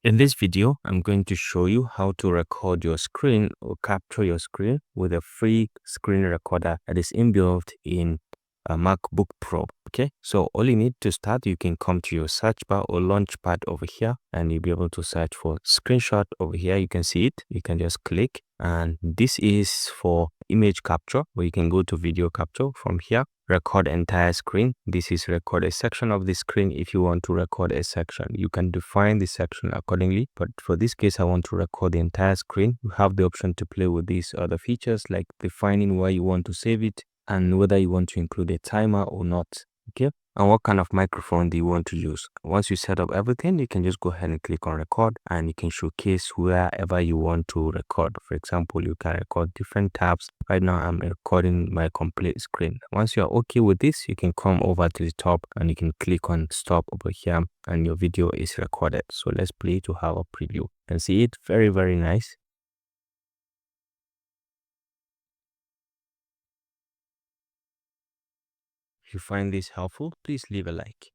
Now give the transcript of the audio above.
In this video, I'm going to show you how to record your screen or capture your screen with a free screen recorder that is inbuilt in a MacBook Pro. Okay, so all you need to start, you can come to your search bar or launch pad over here and you'll be able to search for screenshot over here. You can see it. You can just click, and this is for image capture, where you can go to video capture from here. Record entire screen. This is record a section of the screen. If you want to record a section, you can define the section accordingly, but for this case I want to record the entire screen. You have the option to play with these other features like defining where you want to save it and whether you want to include a timer or not. Okay, and what kind of microphone do you want to use. Once you set up everything, you can just go ahead and click on record, and you can showcase wherever you want to record. For example, you can record different tabs. Right now I'm recording my complete screen. Once you're okay with this, you can come over to the top and you can click on stop over here and your video is recorded. So let's play to have a preview and see it. Very nice. If you find this helpful, please leave a like.